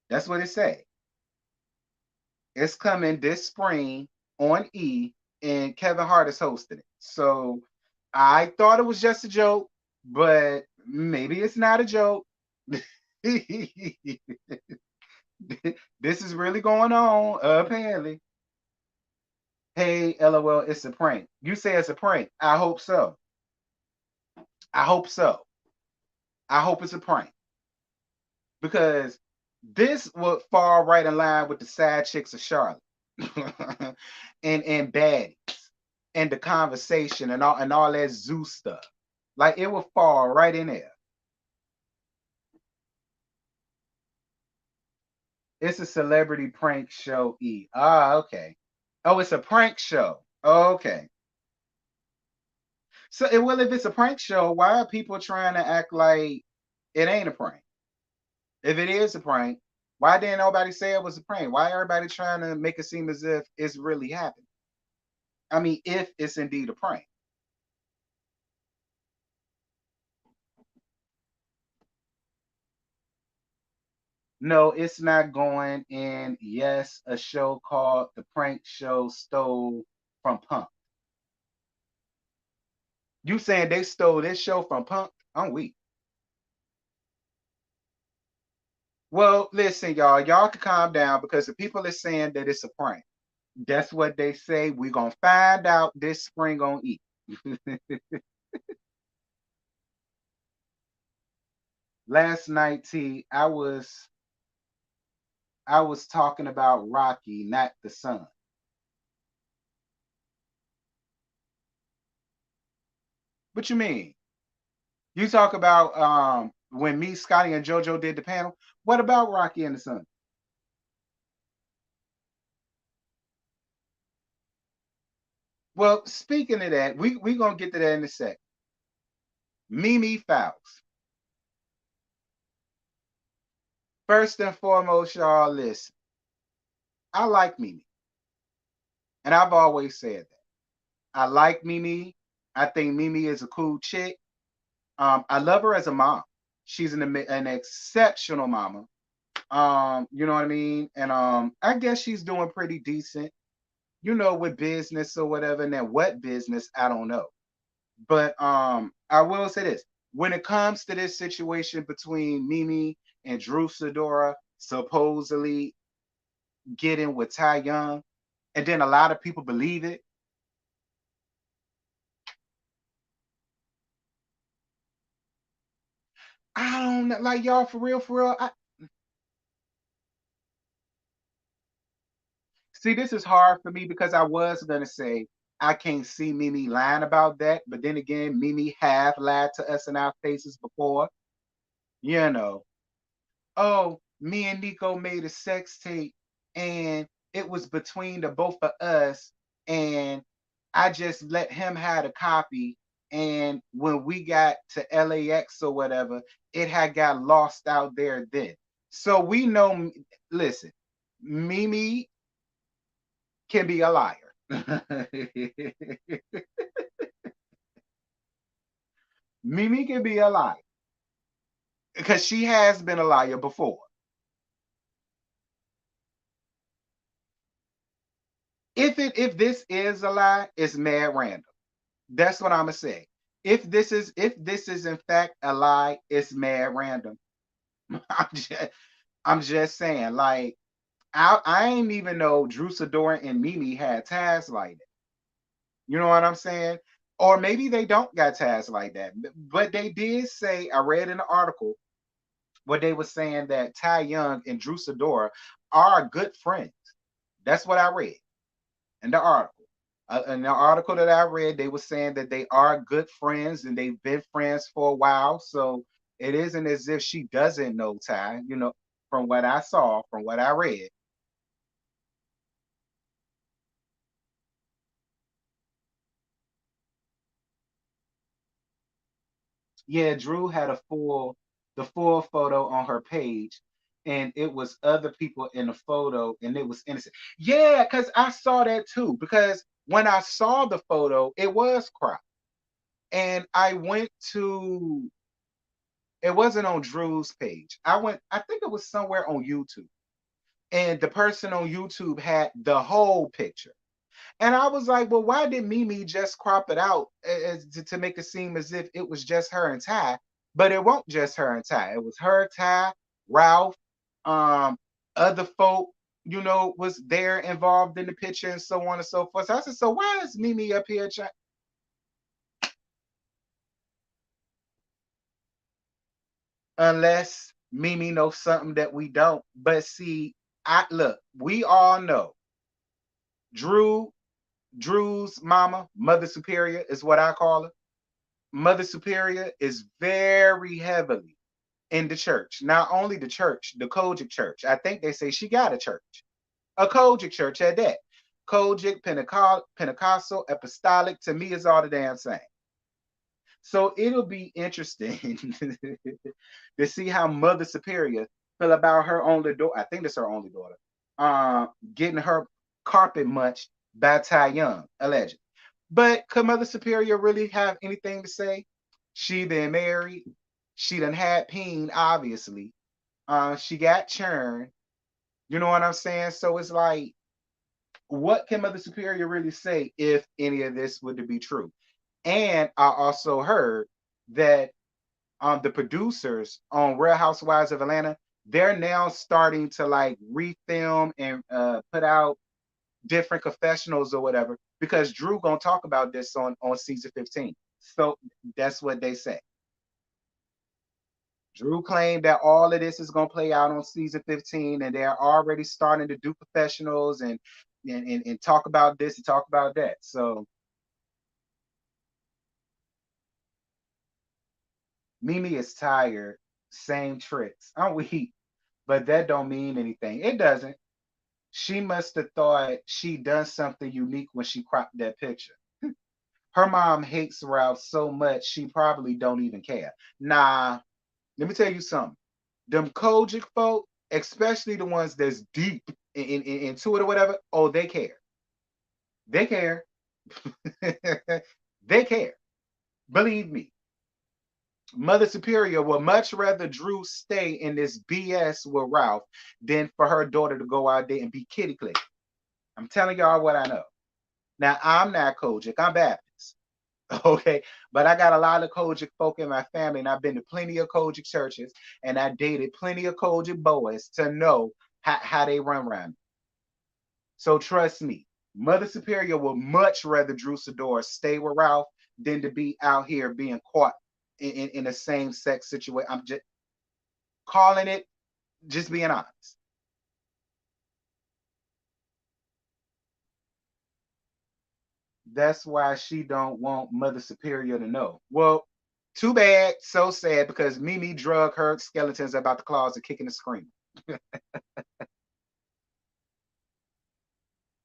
Speaker 1: That's what it say. It's coming this spring on E, and Kevin Hart is hosting it. So I thought it was just a joke, but maybe it's not a joke. This is really going on, apparently. Hey, LOL, it's a prank. You say it's a prank. I hope so. I hope so. I hope it's a prank because this would fall right in line with the side chicks of Charlotte and baddies and the conversation and all that zoo stuff. Like it would fall right in there. It's a celebrity prank show. E. Ah, okay. Oh, it's a prank show. Okay. So, well, if it's a prank show, why are people trying to act like it ain't a prank? If it is a prank, why didn't nobody say it was a prank? Why everybody trying to make it seem as if it's really happening? I mean, if it's indeed a prank. No, it's not going in. Yes, a show called The Prank Show stole from Punk. You saying they stole this show from Punk? I'm weak. Well, listen, y'all. Y'all can calm down because the people are saying that it's a prank. That's what they say. We're gonna find out this spring on E. Last night, T, I was talking about Rocky, not the son. What you mean? You talk about when me, Scotty, and JoJo did the panel. What about Rocky and the son? Well, speaking of that, we gonna get to that in a sec. Mimi Faust. First and foremost, y'all listen. I like Mimi, and I've always said that. I like Mimi. I think Mimi is a cool chick. I love her as a mom. She's an exceptional mama. You know what I mean? And I guess she's doing pretty decent, you know, with business or whatever. And then what business, I don't know. But I will say this: when it comes to this situation between Mimi and Drew Sidora supposedly getting with Ty Young, and then a lot of people believe it. I don't know, like y'all for real, for real. See, this is hard for me because I was gonna say I can't see Mimi lying about that. But then again, Mimi have lied to us in our faces before. You know, oh, me and Nico made a sex tape and it was between the both of us and I just let him have a copy and when we got to LAX or whatever, it had got lost out there then. So we know, listen, Mimi can be a liar. Mimi can be a liar because she has been a liar before. If this is a lie, it's mad random. That's what I'm gonna say. If this is in fact a lie, it's mad random. I'm just I'm just saying, like I ain't even know Drew Sidora and Mimi had ties like that. You know what I'm saying? Or maybe they don't got ties like that. But they did say, I read in the article where they were saying that Ty Young and Drew Sidora are good friends. That's what I read in the article. In the article that I read, they were saying that they are good friends and they've been friends for a while. So it isn't as if she doesn't know Ty, from what I saw, from what I read. Yeah, Drew had the full photo on her page, and it was other people in the photo, and it was innocent. Yeah, because I saw that too. Because when I saw the photo, it was cropped. And I went to it wasn't on Drew's page. I think it was somewhere on YouTube. And the person on YouTube had the whole picture. And I was like, well, why did Mimi just crop it out to make it seem as if it was just her and Ty? But it won't just her and Ty. It was her, Ty, Ralph, um, other folk, was there involved in the picture and so on and so forth. So I said, so why is Mimi up here? Unless Mimi knows something that we don't. But see, I look, we all know Drew, Drew's mama, Mother Superior is what I call her. Mother Superior is very heavily in the church. Not only the church, the Kojic church. I think they say she got a church, a Kojic church at that. Kojic, Pentecostal, Apostolic, to me is all the damn same. So it'll be interesting to see how Mother Superior feel about her only daughter. I think that's her only daughter. Getting her carpet munched by Ty Young, alleged. But could Mother Superior really have anything to say? She been married. She done had peen, obviously. She got churned. You know what I'm saying? So it's like, what can Mother Superior really say if any of this would to be true? And I also heard that the producers on Real Housewives of Atlanta, they're now starting to like refilm and put out different confessionals or whatever because Drew gonna talk about this on season 15. So that's what they say. Drew claimed that all of this is gonna play out on season 15, and they're already starting to do professionals and talk about this and talk about that. So Mimi is tired, same tricks. I'm weak, but that don't mean anything. It doesn't. She must have thought she done something unique when she cropped that picture. Her mom hates Ralph so much she probably don't even care. Nah, let me tell you something. Them Kojic folk, especially the ones that's deep into it or whatever, oh, they care. They care. They care. Believe me. Mother Superior would much rather Drew stay in this BS with Ralph than for her daughter to go out there and be kitty click. I'm telling y'all what I know. Now, I'm not Kojic, I'm Baptist. Okay. But I got a lot of Kojic folk in my family, and I've been to plenty of Kojic churches, and I dated plenty of Kojic boys to know how they run around. So trust me, Mother Superior would much rather Drew Sidor stay with Ralph than to be out here being caught in a same sex situation. I'm just calling it, just being honest. That's why she don't want Mother Superior to know. Well, too bad, so sad because Mimi drug her skeletons about the closet, kicking and screaming.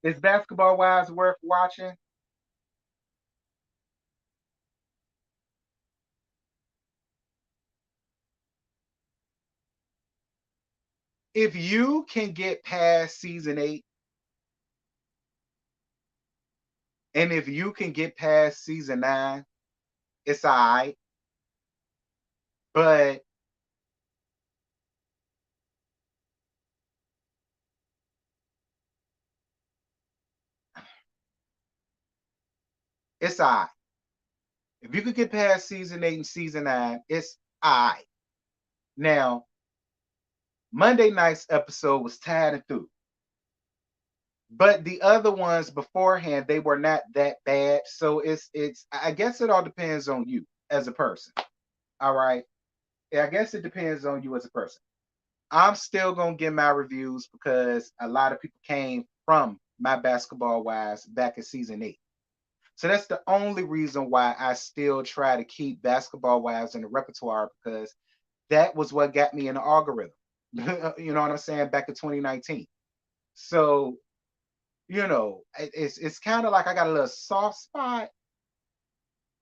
Speaker 1: Is Basketball Wives worth watching? If you can get past season 8, and if you can get past season 9, it's all right. But it's all right. If you could get past season 8 and season 9, it's all right. Now, Monday night's episode was tired and through. But the other ones beforehand, they were not that bad. So it's I guess it all depends on you as a person. All right. Yeah, I guess it depends on you as a person. I'm still gonna get my reviews because a lot of people came from my basketball wives back in season 8. So that's the only reason why I still try to keep basketball wives in the repertoire because that was what got me in the algorithm. You know what I'm saying? Back in 2019. So, it's kind of like I got a little soft spot,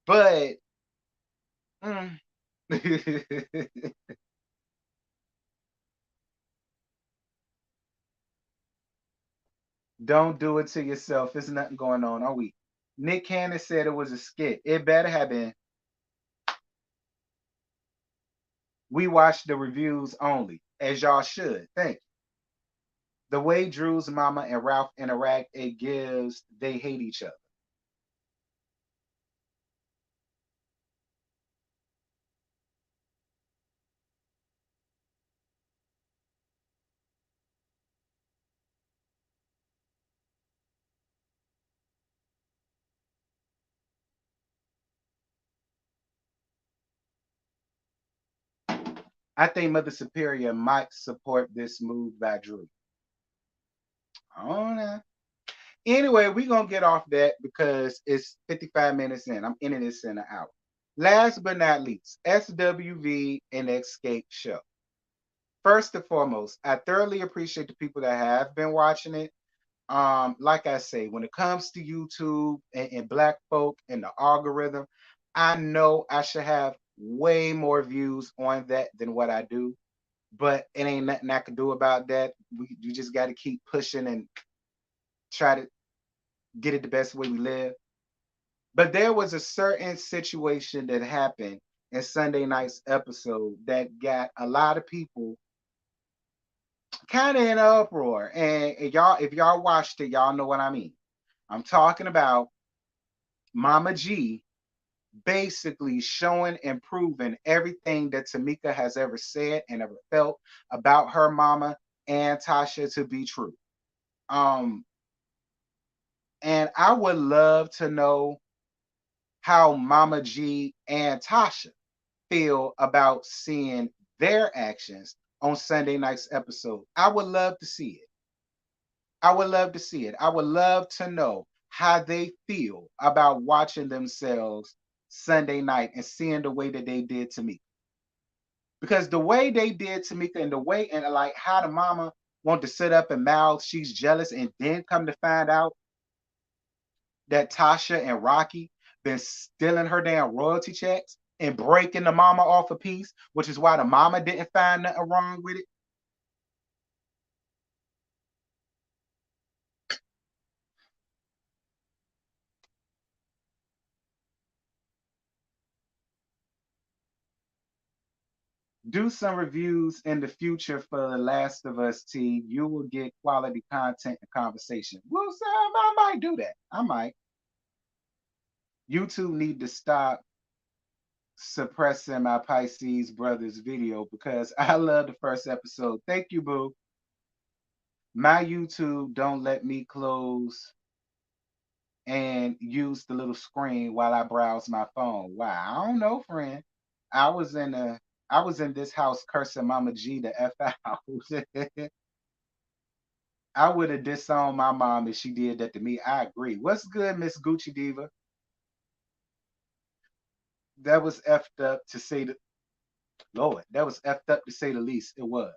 Speaker 1: but mm. Don't do it to yourself. There's nothing going on. Are we? Nick Cannon said it was a skit. It better have been. We watched the reviews only, as y'all should. Thank you. The way Drew's mama and Ralph interact, it gives they hate each other. I think Mother Superior might support this move by Drew. I don't know. Anyway, we're gonna get off that because it's 55 minutes in. I'm ending this in an hour. Last but not least, SWV and Xscape show. First and foremost, I thoroughly appreciate the people that have been watching it. Like I say, when it comes to YouTube and black folk and the algorithm, I know I should have way more views on that than what I do, but it ain't nothing I can do about that. You just got to keep pushing and try to get it the best way we live. But there was a certain situation that happened in Sunday night's episode that got a lot of people kind of in an uproar. And y'all, if y'all watched it, y'all know what I mean. I'm talking about Mama G basically showing and proving everything that Tamika has ever said and ever felt about her mama and Tasha to be true. Um, and I would love to know how Mama G and Tasha feel about seeing their actions on Sunday night's episode. I would love to see it. I would love to see it. I would love to know how they feel about watching themselves Sunday night and seeing the way that they did to me. Because the way they did Tamika and the way and like how the mama wanted to sit up and mouth she's jealous and then come to find out that Tasha and Rocky been stealing her damn royalty checks and breaking the mama off a piece, which is why the mama didn't find nothing wrong with it. Do some reviews in the future for The Last of Us T. You will get quality content and conversation. Well, so I might do that. I might. YouTube need to stop suppressing my Pisces brothers video because I love the first episode. Thank you, boo. My YouTube don't let me close and use the little screen while I browse my phone. Wow, I don't know, friend. I was in a I was in this house cursing Mama G the F out. I would have disowned my mom if she did that to me. I agree. What's good, Miss Gucci Diva? That was effed up to say the Lord. That was effed up to say the least. It was.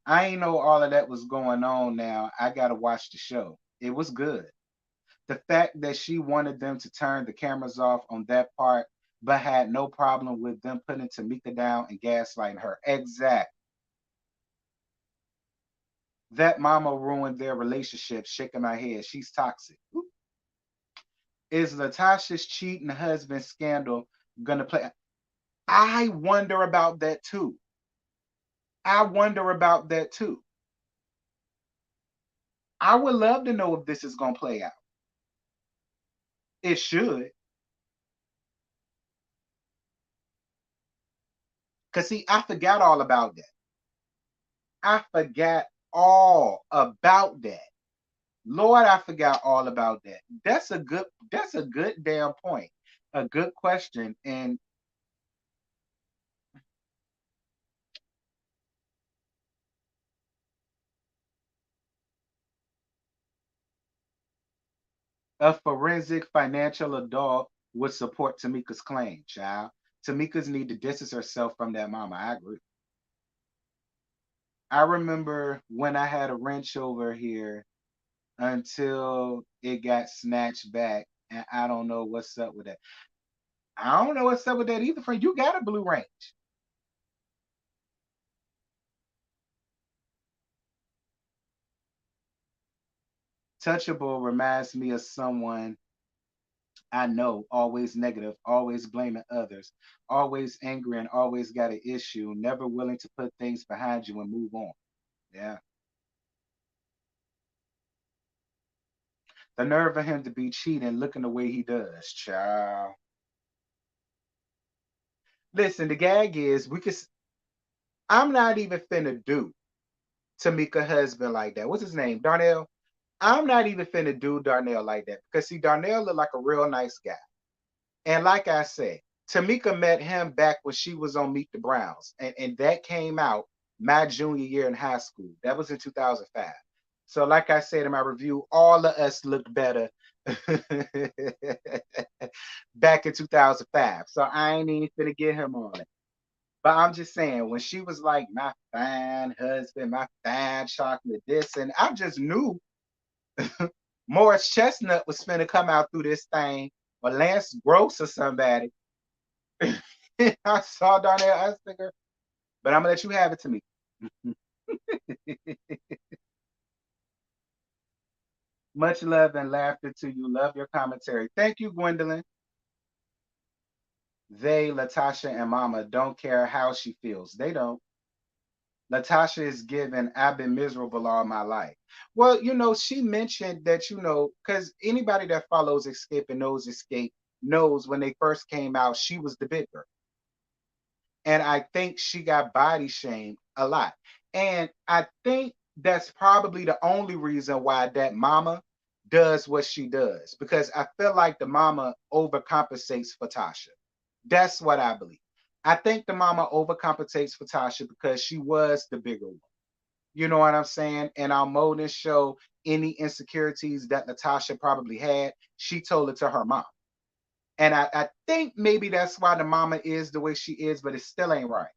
Speaker 1: I ain't know all of that was going on now. I gotta watch the show. It was good. The fact that she wanted them to turn the cameras off on that part, but had no problem with them putting Tamika down and gaslighting her. Exact. That mama ruined their relationship, shaking my head. She's toxic. Is Latasha's cheating husband scandal gonna play? I wonder about that too. I wonder about that too. I would love to know if this is gonna play out. It should. Cause see, I forgot all about that. I forgot all about that. Lord, I forgot all about that. That's a good damn point. A good question. And a forensic financial adult would support Tamika's claim, child. Tamika's need to distance herself from that mama. I agree. I remember when I had a wrench over here until it got snatched back, and I don't know what's up with that. I don't know what's up with that either. Friend, you got a blue range. Touchable reminds me of someone I know, always negative, always blaming others, always angry, and always got an issue, never willing to put things behind you and move on. Yeah. The nerve of him to be cheating, looking the way he does, child. Listen, the gag is we could. I'm not even finna do Tamika husband like that. What's his name? Darnell. I'm not even finna do Darnell like that because see, Darnell looked like a real nice guy. And like I said, Tamika met him back when she was on Meet the Browns, and that came out my junior year in high school. That was in 2005. So, like I said in my review, all of us looked better back in 2005. So I ain't even gonna get him on it. But I'm just saying, when she was like, my fine husband, my fine chocolate, this, and I just knew Morris Chestnut was finna come out through this thing, or Lance Gross or somebody. I saw Darnell Ustinger, but I'm gonna let you have it to me. Much love and laughter to you. Love your commentary. Thank you, Gwendolyn. They, Latasha and Mama, don't care how she feels. They don't. Latasha is given, I've been miserable all my life. Well, she mentioned that, because anybody that follows Xscape and knows Xscape knows when they first came out, she was the big girl. And I think she got body shamed a lot. And I think that's probably the only reason why that mama does what she does, because I feel like the mama overcompensates for Tasha. That's what I believe. I think the mama overcompensates for Tasha because she was the bigger one. You know what I'm saying? And our molding show any insecurities that Natasha probably had, she told it to her mom. And I think maybe that's why the mama is the way she is, but it still ain't right.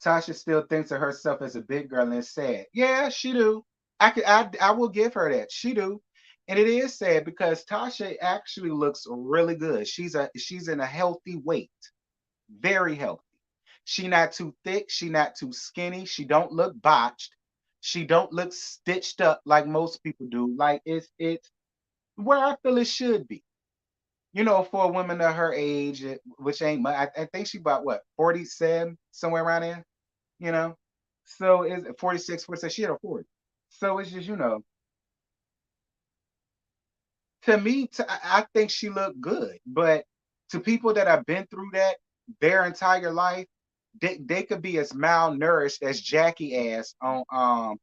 Speaker 1: Tasha still thinks of herself as a big girl and it's sad. Yeah, she do. I will give her that. She do. And it is sad because Tasha actually looks really good. She's in a healthy weight. Very healthy. She not too thick, she not too skinny, she don't look botched. She don't look stitched up like most people do. Like it's where I feel it should be. For a woman of her age, which ain't much. I think she about what 47, somewhere around there. you know. So is 46, 46, she had a 40. So it's just, to me, I think she looked good. But to people that have been through that their entire life, they could be as malnourished as Jackie ass on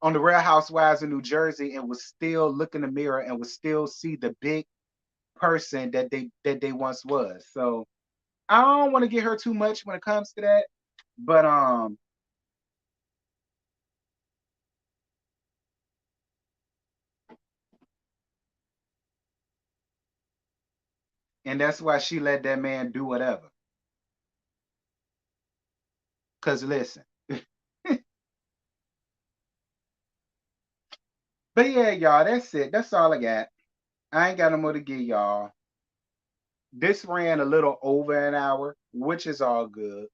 Speaker 1: the Real Housewives of New Jersey and would still look in the mirror and would still see the big person that they once was. So I don't want to get her too much when it comes to that. But and that's why she let that man do whatever. Cause listen. But yeah, y'all, that's it. That's all I got. I ain't got no more to give y'all. This ran a little over an hour, which is all good.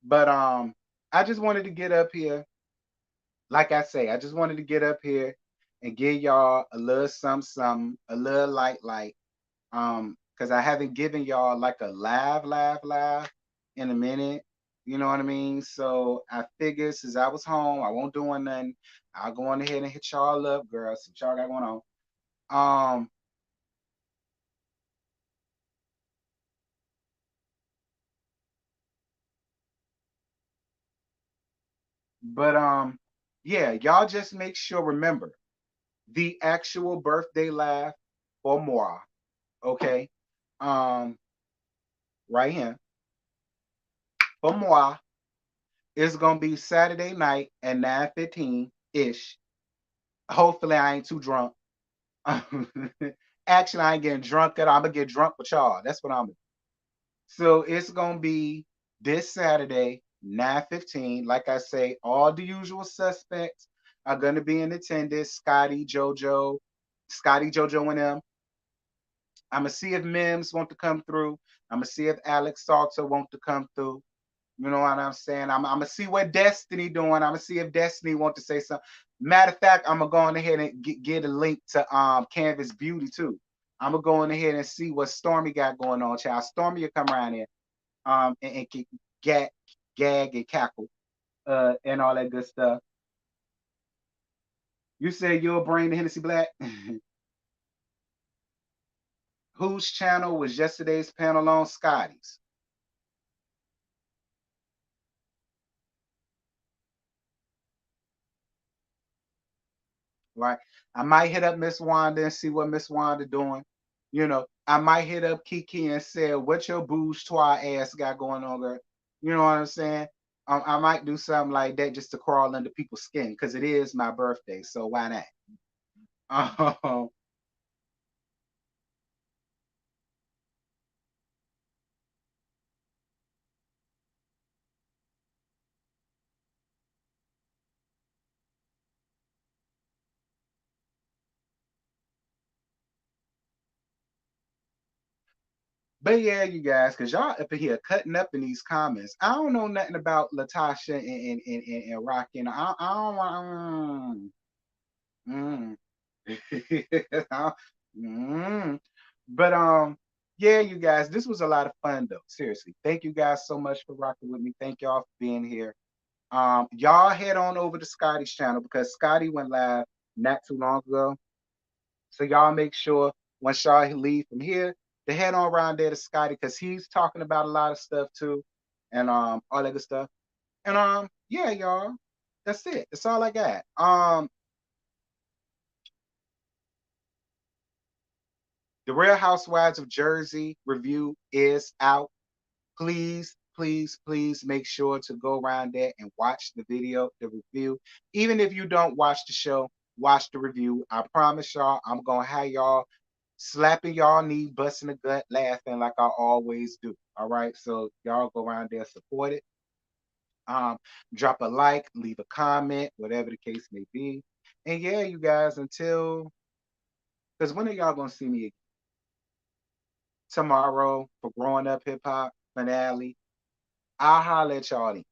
Speaker 1: But I just wanted to get up here. Like I say, I just wanted to get up here and give y'all a little something, a little light. Because I haven't given y'all like a live in a minute. You know what I mean? So I figured since I was home, I won't doing nothing. I'll go on ahead and hit y'all up, girls. What y'all got going on? Um, but yeah, y'all just make sure, remember the actual birthday laugh for moi, okay? Um, right here. For moi, it's gonna be Saturday night at 9:15 ish. Hopefully I ain't too drunk. Actually, I ain't getting drunk at all. I'm gonna get drunk with y'all. That's what I'm gonna do. So it's gonna be this Saturday, 9:15. Like I say, all the usual suspects are gonna be in attendance. Scotty, JoJo, and them. I'm gonna see if Mims want to come through. I'm gonna see if Alex Salter want to come through. You know what I'm saying? I'm gonna see what Destiny doing. I'm gonna see if Destiny want to say something. Matter of fact, I'm gonna go on ahead and get a link to Canvas Beauty too. I'm gonna go on ahead and see what Stormy got going on, child. Stormy will come around here and gag, gag and cackle and all that good stuff. You said you'll bring the Hennessy Black. Whose channel was yesterday's panel on? Scotty's. Right. I might hit up Miss Wanda and see what Miss Wanda doing. You know, I might hit up Kiki and say, "What your bourgeois ass got going on, girl?" You know what I'm saying? I might do something like that just to crawl under people's skin because it is my birthday, so why not? But yeah, you guys, because y'all up in here cutting up in these comments. I don't know nothing about Latasha and Rocky. I don't want. Mm. Mm. But yeah, you guys, this was a lot of fun though. Seriously, thank you guys so much for rocking with me. Thank y'all for being here. Y'all head on over to Scotty's channel because Scotty went live not too long ago. So y'all make sure once y'all leave from here to head on around there to Scotty because he's talking about a lot of stuff too, and all that good stuff. And yeah, y'all, that's it. That's all I got. The Real Housewives of Jersey review is out. Please make sure to go around there and watch the video, the review. Even if you don't watch the show, watch the review. I promise y'all, I'm gonna have y'all slapping y'all knee, busting the gut, laughing like I always do. All right, so y'all go around there, support it. Um, Drop a like, leave a comment, whatever the case may be. And yeah, you guys, until because when are y'all gonna see me tomorrow for Growing Up Hip Hop finale? I'll holler at y'all then.